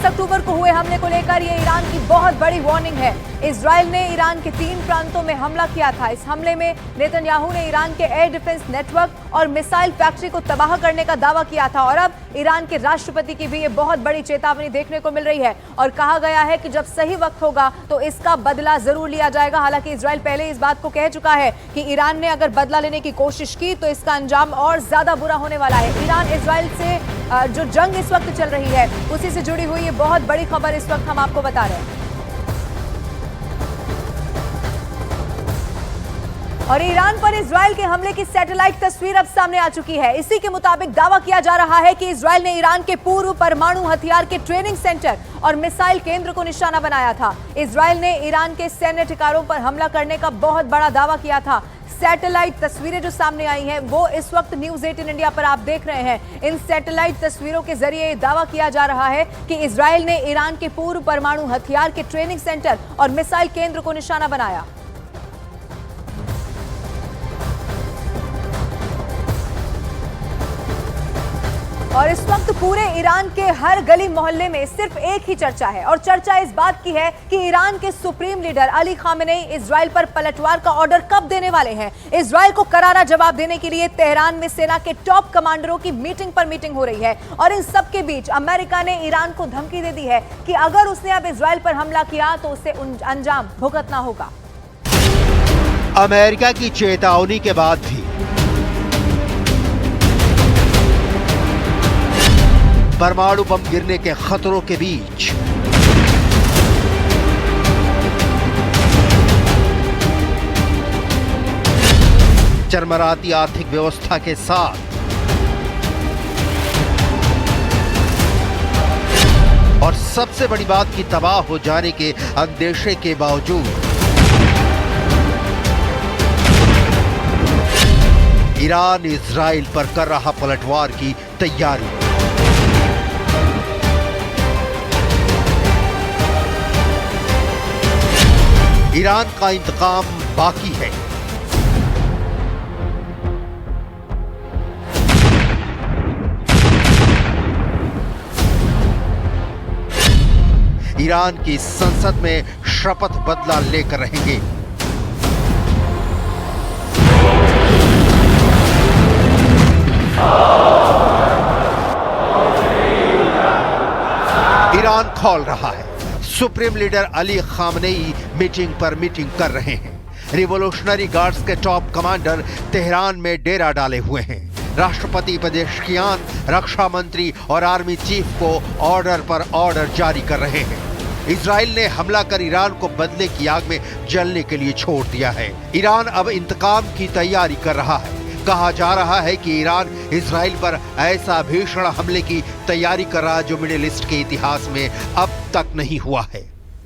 अक्टूबर को हुए हमले को लेकर ये ईरान की बहुत बड़ी वार्निंग है। इजराइल ने ईरान के 3 प्रांतों में हमला किया था। इस हमले में नेतन्याहू ने ईरान के एयर डिफेंस नेटवर्क और मिसाइल फैक्ट्री को तबाह करने का दावा किया था और अब ईरान के राष्ट्रपति की भी ये बहुत बड़ी चेतावनी देखने को मिल रही है और कहा गया है कि जब सही वक्त होगा तो इसका बदला जरूर लिया जाएगा। हालांकि इजराइल पहले इस बात को कह चुका है कि ईरान ने अगर बदला लेने की कोशिश की तो इसका अंजाम और ज्यादा बुरा होने वाला है। ईरान इजराइल से जो जंग इस वक्त चल रही है उसी से जुड़ी हुई ये बहुत बड़ी खबर इस वक्त हम आपको बता रहे हैं। और ईरान पर इजराइल के हमले की सैटेलाइट तस्वीर अब सामने आ चुकी है। इसी के मुताबिक दावा किया जा रहा है कि इजराइल ने ईरान के पूर्व परमाणु हथियार के ट्रेनिंग सेंटर और मिसाइल केंद्र को निशाना बनाया था। इजराइल ने ईरान के सैन्य ठिकानों पर हमला करने का बहुत बड़ा दावा किया था। सैटेलाइट तस्वीरें जो सामने आई हैं वो इस वक्त न्यूज़ 18 इंडिया पर आप देख रहे हैं। इन सैटेलाइट तस्वीरों के जरिए दावा किया जा रहा है कि इजराइल ने ईरान के पूर्व परमाणु हथियार के ट्रेनिंग सेंटर और मिसाइल केंद्र को निशाना बनाया। और इस वक्त पूरे ईरान के हर गली मोहल्ले में सिर्फ एक ही चर्चा है और चर्चा इस बात की है कि ईरान के supreme leader Ali Khamenei Israel पर पलटवार का ऑर्डर कब देने वाले हैं। इजराइल को करारा जवाब देने के लिए तेहरान में सेना के टॉप कमांडरों की मीटिंग पर मीटिंग हो रही है और इन सब के बीच अमेरिका ने ईरान को धमकी दे दी है कि अगर उसने अब इजराइल पर हमला किया तो उसे अंजाम भुगतना होगा। अमेरिका की चेतावनी के बाद भी परमाणु बम गिरने के खतरों के बीच चरमराती आर्थिक व्यवस्था के साथ और सबसे बड़ी बात की तबाह हो जाने के अंदेशे के बावजूद ईरान इजराइल पर कर रहा पलटवार की तैयारी। ईरान का इंतकाम बाकी है। ईरान की संसद में शपथ बदला लेकर रहेंगे। ईरान खोल रहा है। Supreme leader Ali Khamenei meeting पर मीटिंग कर रहे हैं। रिवोल्यूशनरी गार्ड्स के टॉप कमांडर तेहरान में डेरा डाले हुए हैं। राष्ट्रपति पेजेश्कियान, रक्षा मंत्री और आर्मी चीफ को ऑर्डर पर ऑर्डर जारी कर रहे हैं। इजराइल ने हमला कर ईरान को बदले की आग में जलने के लिए छोड़ दिया है। ईरान अब इंतकाम की तैयारी कर रहा है। कहा जा रहा है कि ईरान इजराइल पर ऐसा भीषण हमले की तैयारी कर रहा जो मिडिल ईस्ट के इतिहास में अब तक नहीं हुआ है।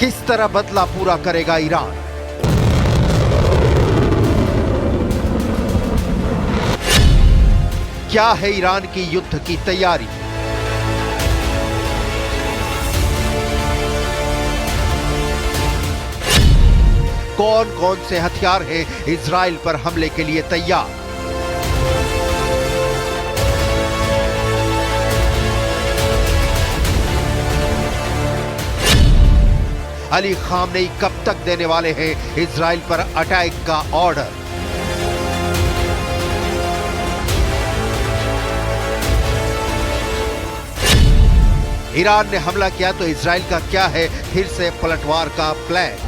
किस तरह बदला पूरा करेगा ईरान? क्या है ईरान की युद्ध की तैयारी? कौन कौन से हथियार हैं इजराइल पर हमले के लिए तैयार? अली खामेनेई कब तक देने वाले हैं इजराइल पर अटैक का ऑर्डर? ईरान ने हमला किया तो इजराइल का क्या है फिर से पलटवार का प्लान?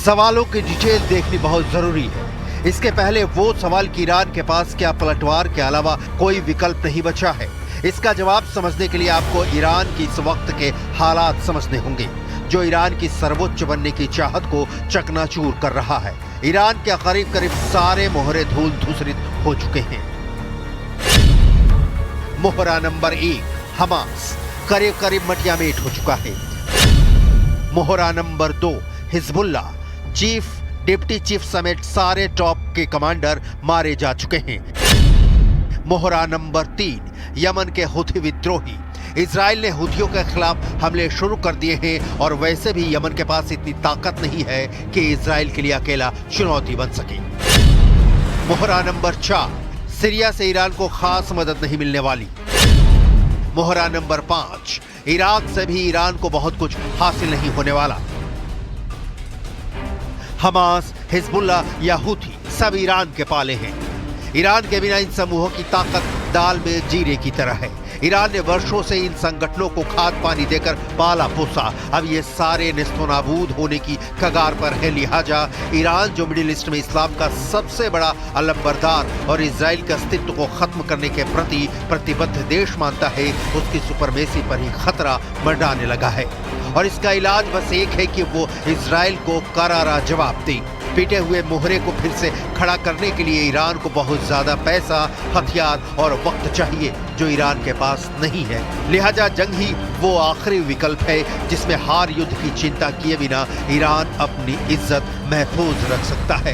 सवालों की डिटेल देखनी बहुत जरूरी है। इसके पहले वो सवाल कि ईरान के पास क्या पलटवार के अलावा कोई विकल्प नहीं बचा है। इसका जवाब समझने के लिए आपको ईरान की इस वक्त के हालात समझने होंगे जो ईरान की सर्वोच्च बनने की चाहत को चकनाचूर कर रहा है। ईरान के करीब करीब सारे मोहरे धूल धूसरित हो चुके हैं। मोहरा नंबर 1 हमास। करीब करीब मटिया मेट हो चुका है। मोहरा नंबर 2 हिजबुल्ला, चीफ, डिप्टी चीफ समेत सारे टॉप के कमांडर मारे जा चुके हैं। मोहरा नंबर 3 यमन के हुथी विद्रोही। इजराइल ने हुथियों के खिलाफ हमले शुरू कर दिए हैं और वैसे भी यमन के पास इतनी ताकत नहीं है कि इजराइल के लिए अकेला चुनौती बन सके। मोहरा नंबर 4 सीरिया से ईरान को खास मदद नहीं मिलने वाली। मोहरा नंबर 5 इराक से भी ईरान को बहुत कुछ हासिल नहीं होने वाला। हमास, हिजबुल्ला या हुथी सब ईरान के पाले हैं। ईरान के बिना इन समूहों की ताकत दाल में जीरे की तरह है। ईरान ने वर्षों से इन संगठनों को खाद पानी देकर पाला पोसा। अब ये सारे नेस्तनाबूद होने की कगार पर है। लिहाजा ईरान जो मिडिल ईस्ट में इस्लाम का सबसे बड़ा अलंबरदार और इजराइल के अस्तित्व को खत्म करने के प्रति प्रतिबद्ध देश मानता है, उसकी सुपरमेसी पर ही खतरा मंडराने लगा है। और इसका इलाज बस एक है कि वो इजराइल को करारा जवाब दे। पीटे हुए मोहरे को फिर से खड़ा करने के लिए ईरान को बहुत ज्यादा पैसा, हथियार और वक्त चाहिए जो ईरान के पास नहीं है। लिहाजा जंग ही वो आखिरी विकल्प है जिसमें हार युद्ध की चिंता किए बिना ईरान अपनी इज्जत महफूज रख सकता है।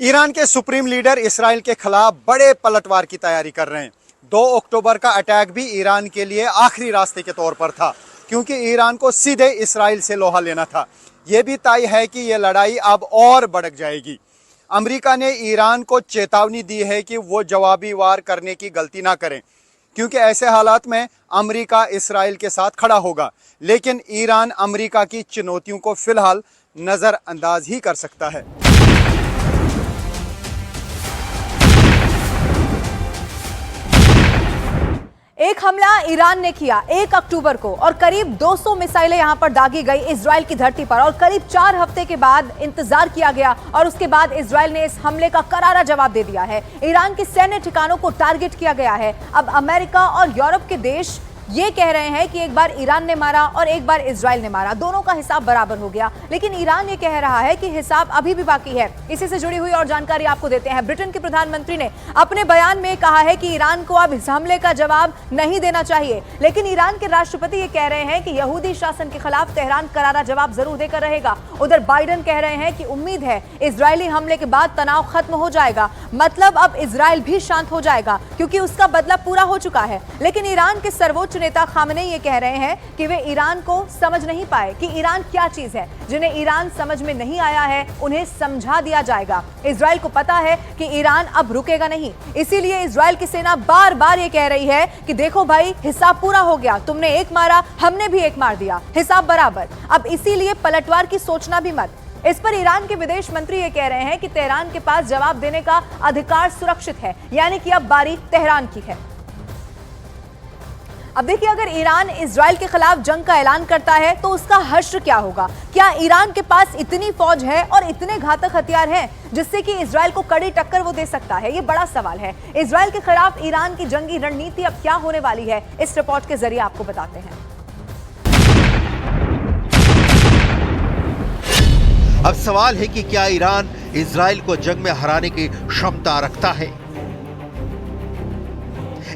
ईरान के सुप्रीम लीडर इसराइल के खिलाफ बड़े पलटवार की तैयारी कर रहे हैं। 2 अक्टूबर का अटैक भी ईरान के लिए आखिरी रास्ते के तौर पर था, क्योंकि ईरान को सीधे इसराइल से लोहा लेना था। यह भी तय है कि यह लड़ाई अब और भड़क जाएगी। अमेरिका ने ईरान को चेतावनी दी है कि वो जवाबी वार करने की गलती ना करें, क्योंकि ऐसे हालात में अमेरिका इसराइल के साथ खड़ा होगा। लेकिन ईरान अमेरिका की चुनौतियों को फिलहाल नज़रअंदाज ही कर सकता है। एक हमला ईरान ने किया 1 अक्टूबर को और करीब 200 मिसाइलें यहां पर दागी गई इजराइल की धरती पर, और करीब 4 हफ्ते के बाद इंतजार किया गया और उसके बाद इजराइल ने इस हमले का करारा जवाब दे दिया है। ईरान के सैन्य ठिकानों को टारगेट किया गया है। अब अमेरिका और यूरोप के देश ये कह रहे हैं कि एक बार ईरान ने मारा और एक बार इजराइल ने मारा, दोनों का हिसाब बराबर हो गया। लेकिन ईरान ये कह रहा है कि हिसाब अभी भी बाकी है। इसी से जुड़ी हुई और जानकारी आपको देते हैं। ब्रिटेन के प्रधानमंत्री ने अपने बयान में कहा है कि ईरान को अब इस हमले का जवाब नहीं देना चाहिए, लेकिन ईरान के राष्ट्रपति ये कह रहे हैं कि यहूदी शासन के खिलाफ तेहरान करारा जवाब जरूर देकर रहेगा। उधर बाइडेन कह रहे हैं कि उम्मीद है इजरायली हमले के बाद तनाव खत्म हो जाएगा, मतलब अब इजराइल भी शांत हो जाएगा क्योंकि उसका बदला पूरा हो चुका है। लेकिन ईरान के सर्वोच्च नेता खामनेई ये कह रहे हैं कि वे ईरान को समझ नहीं पाए कि ईरान क्या चीज है। जिन्हें ईरान समझ में नहीं आया है उन्हें समझा दिया जाएगा। इजराइल को पता है कि ईरान अब रुकेगा नहीं, इसीलिए इजराइल की सेना बार बार ये कह रही है कि देखो भाई, हिसाब पूरा हो गया, तुमने एक मारा, हमने भी एक मार दिया, हिसाब बराबर। अब इसीलिए पलटवार की सोचना भी मत। इस पर ईरान के विदेश मंत्री ये कह रहे हैं कि तेहरान के पास जवाब देने का अधिकार सुरक्षित है, यानी कि अब बारी तेहरान की है। अब देखिए, अगर ईरान इजराइल के खिलाफ जंग का ऐलान करता है तो उसका हश्र क्या होगा? क्या ईरान के पास इतनी फौज है और इतने घातक हथियार हैं जिससे कि इजराइल को कड़ी टक्कर वो दे सकता है? ये बड़ा सवाल है। इजराइल के खिलाफ ईरान की जंगी रणनीति अब क्या होने वाली है, इस रिपोर्ट के जरिए आपको बताते हैं। अब सवाल है कि क्या ईरान इजराइल को जंग में हराने की क्षमता रखता है?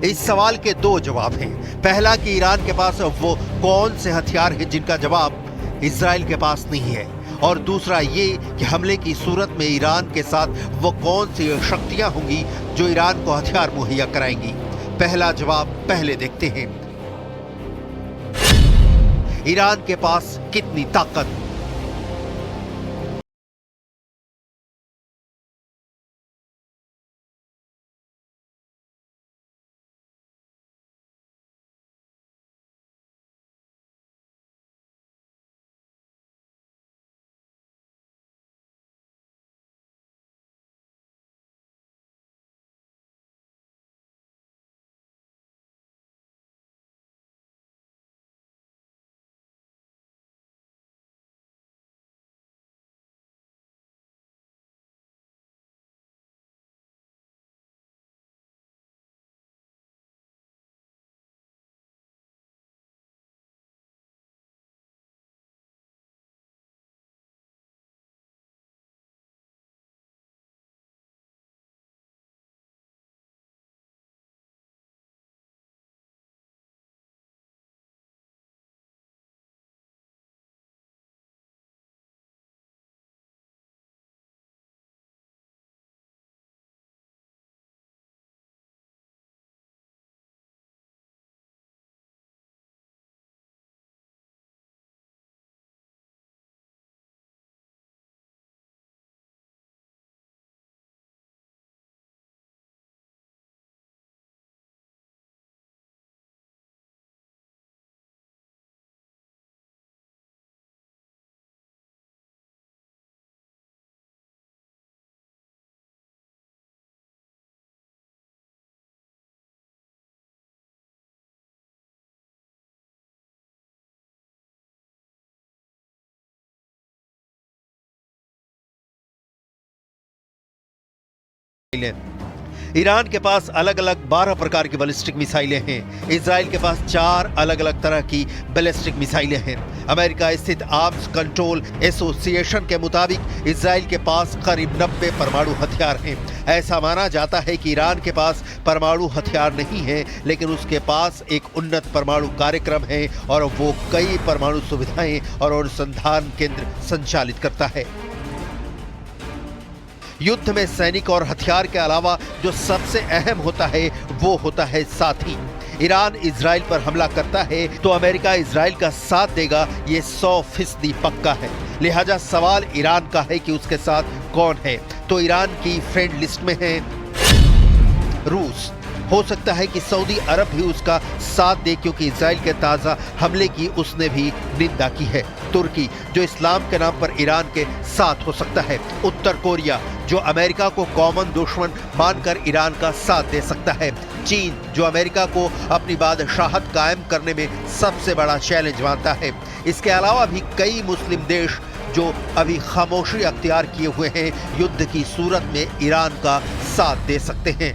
इस सवाल के 2 जवाब हैं। पहला कि ईरान के पास वो कौन से हथियार हैं जिनका जवाब इजराइल के पास नहीं है, और दूसरा ये कि हमले की सूरत में ईरान के साथ वो कौन सी शक्तियां होंगी जो ईरान को हथियार मुहैया कराएंगी। पहला जवाब पहले देखते हैं। ईरान के पास कितनी ताकत ईरान के पास अलग अलग 12 प्रकार की बैलिस्टिक मिसाइलें हैं। इजराइल के पास 4 अलग अलग तरह की बैलिस्टिक मिसाइलें हैं। अमेरिका स्थित आर्म्स कंट्रोल एसोसिएशन के मुताबिक इजराइल के पास करीब 90 परमाणु हथियार हैं। ऐसा माना जाता है कि ईरान के पास परमाणु हथियार नहीं है, लेकिन उसके पास एक उन्नत परमाणु कार्यक्रम है और वो कई परमाणु सुविधाएं और अनुसंधान केंद्र संचालित करता है। युद्ध में सैनिक और हथियार के अलावा जो सबसे अहम होता है वो होता है साथी। ईरान इजराइल पर हमला करता है तो अमेरिका इजराइल का साथ देगा, ये 100% पक्का है। लिहाजा सवाल ईरान का है कि उसके साथ कौन है। तो ईरान की फ्रेंड लिस्ट में है रूस। हो सकता है कि सऊदी अरब भी उसका साथ दे, क्योंकि इजराइल के ताज़ा हमले की उसने भी निंदा की है। तुर्की, जो इस्लाम के नाम पर ईरान के साथ हो सकता है। उत्तर कोरिया, जो अमेरिका को कॉमन दुश्मन मानकर ईरान का साथ दे सकता है। चीन, जो अमेरिका को अपनी बादशाहत कायम करने में सबसे बड़ा चैलेंज मानता है। इसके अलावा भी कई मुस्लिम देश जो अभी खामोशी अख्तियार किए हुए हैं, युद्ध की सूरत में ईरान का साथ दे सकते हैं।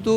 2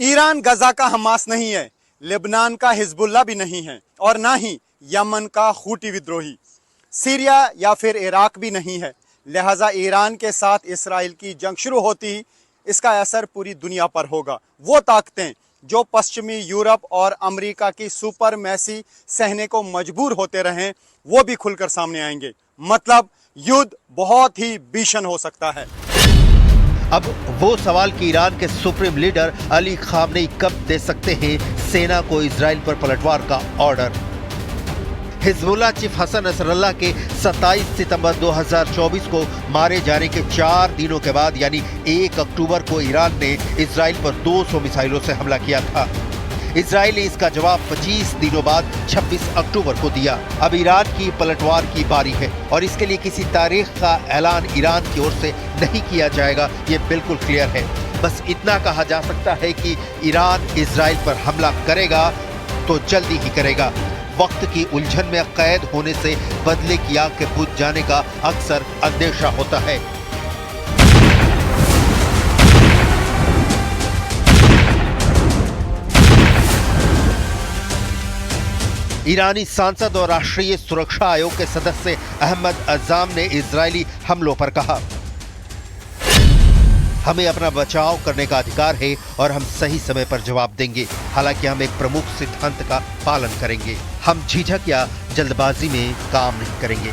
ईरान गजा का हमास नहीं है, लेबनान का हिजबुल्ला भी नहीं है और ना ही यमन का हूटी विद्रोही, सीरिया या फिर इराक भी नहीं है। लिहाजा ईरान के साथ इसराइल की जंग शुरू होती ही इसका असर पूरी दुनिया पर होगा। वो ताकतें जो पश्चिमी यूरोप और अमेरिका की सुपर मैसी सहने को मजबूर होते रहे, वो भी खुलकर सामने आएंगे। मतलब युद्ध बहुत ही भीषण हो सकता है। अब वो सवाल कि ईरान के सुप्रीम लीडर अली खामनेई कब दे सकते हैं सेना को इजराइल पर पलटवार का order. Hezbollah chief Hassan Nasrallah के 27 सितंबर 2024 को मारे जाने के 4 दिनों के बाद यानी 1 अक्टूबर को ईरान ने इजराइल पर 200 मिसाइलों से हमला किया था। इजराइल ने इसका जवाब 25 दिनों बाद 26 अक्टूबर को दिया। अब ईरान की पलटवार की बारी है और इसके लिए किसी तारीख का ऐलान ईरान की ओर से नहीं किया जाएगा, ये बिल्कुल क्लियर है। बस इतना कहा जा सकता है कि ईरान इजराइल पर हमला करेगा तो जल्दी ही करेगा। वक्त की उलझन में कैद होने से बदले की आग के बुझ जाने का अक्सर अंदेशा होता है। ईरानी सांसद और राष्ट्रीय सुरक्षा आयोग के सदस्य अहमद अज़ाम ने इजरायली हमलों पर कहा, हमें अपना बचाव करने का अधिकार है और हम सही समय पर जवाब देंगे। हालांकि हम एक प्रमुख सिद्धांत का पालन करेंगे। हम झिझक या जल्दबाजी में काम नहीं करेंगे।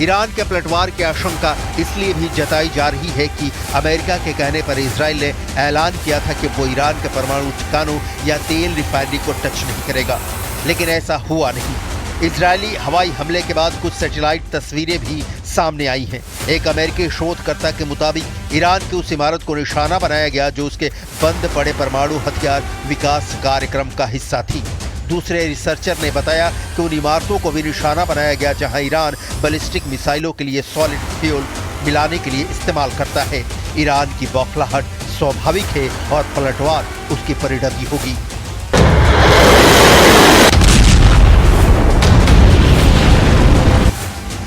ईरान के पलटवार की आशंका इसलिए भी जताई जा रही है कि अमेरिका के कहने पर इजराइल ने ऐलान किया था कि वो ईरान के परमाणु ठिकानों या तेल रिफाइनरी को टच नहीं करेगा, लेकिन ऐसा हुआ नहीं। इजरायली हवाई हमले के बाद कुछ सैटेलाइट तस्वीरें भी सामने आई हैं। एक अमेरिकी शोधकर्ता के मुताबिक ईरान की उस इमारत को निशाना बनाया गया जो उसके बंद पड़े परमाणु हथियार विकास कार्यक्रम का हिस्सा थी। दूसरे रिसर्चर ने बताया कि उन इमारतों को भी निशाना बनाया गया जहां ईरान बैलिस्टिक मिसाइलों के लिए सॉलिड फ्यूल मिलाने के लिए इस्तेमाल करता है। ईरान की बौखलाहट स्वाभाविक है और पलटवार उसकी परिणति होगी।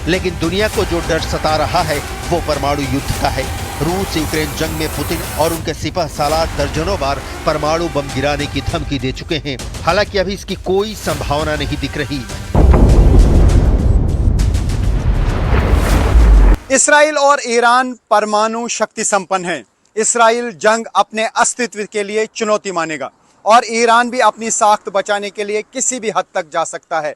लेकिन दुनिया को जो डर सता रहा है वो परमाणु युद्ध का है। रूस यूक्रेन जंग में पुतिन और उनके सिपह सालार दर्जनों बार परमाणु बम गिराने की धमकी दे चुके हैं। हालांकि अभी इसकी कोई संभावना नहीं दिख रही। इसराइल और ईरान परमाणु शक्ति संपन्न है। इसराइल जंग अपने अस्तित्व के लिए चुनौती मानेगा और ईरान भी अपनी साख्त बचाने के लिए किसी भी हद तक जा सकता है।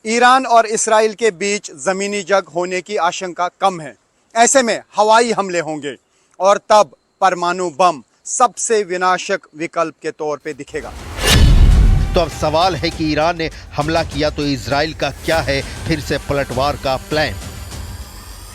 ईरान और इसराइल के बीच जमीनी जंग होने की आशंका कम है। ऐसे में हवाई हमले होंगे और तब परमाणु बम सबसे विनाशक विकल्प के तौर पे दिखेगा। तो अब सवाल है कि ईरान ने हमला किया तो इजराइल का क्या है फिर से पलटवार का प्लान।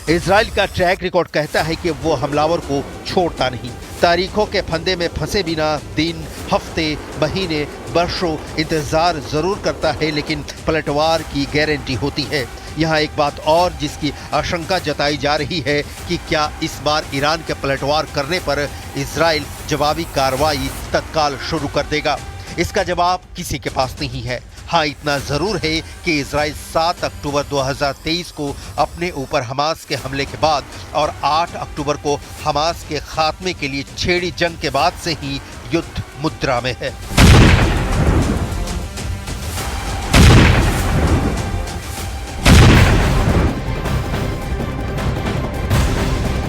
इजराइल का ट्रैक रिकॉर्ड कहता है कि वो हमलावर को छोड़ता नहीं। तारीखों के फंदे में फंसे बिना दिन, हफ्ते, महीने, वर्षों इंतजार जरूर करता है, लेकिन पलटवार की गारंटी होती है। यहाँ एक बात और जिसकी आशंका जताई जा रही है कि क्या इस बार ईरान के पलटवार करने पर इजराइल जवाबी कार्रवाई तत्काल शुरू कर देगा। इसका जवाब किसी के पास नहीं है। हाँ, इतना जरूर है कि इजराइल 7 अक्टूबर 2023 को अपने ऊपर हमास के हमले के बाद और 8 अक्टूबर को हमास के खात्मे के लिए छेड़ी जंग के बाद से ही युद्ध मुद्रा में है।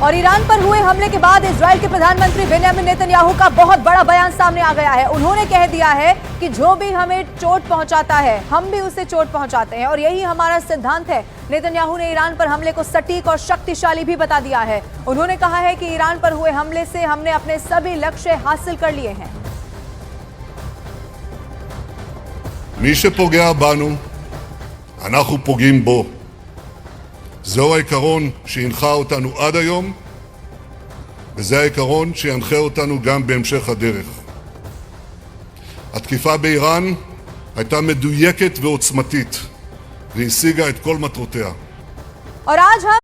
और ईरान पर हुए हमले के बाद इजराइल के प्रधानमंत्री बेंजामिन नेतन्याहू का बहुत बड़ा बयान सामने आ गया है। उन्होंने कह दिया है कि जो भी हमें चोट पहुंचाता है, हम भी उसे चोट पहुंचाते हैं और यही हमारा सिद्धांत है। नेतन्याहू ने ईरान पर हमले को सटीक और शक्तिशाली भी बता दिया है। उन्होंने कहा है कि ईरान पर हुए हमले से हमने अपने सभी लक्ष्य हासिल कर लिए हैं। מי שפוגע בנו, אנחנו פוגעים בו. זהו העיקרון שהנחה אותנו עד היום, וזה העיקרון שינחה אותנו גם בהמשך הדרך. התקיפה באיראן הייתה מדויקת ועוצמתית, והשיגה את כל מטרותיה. और आज हम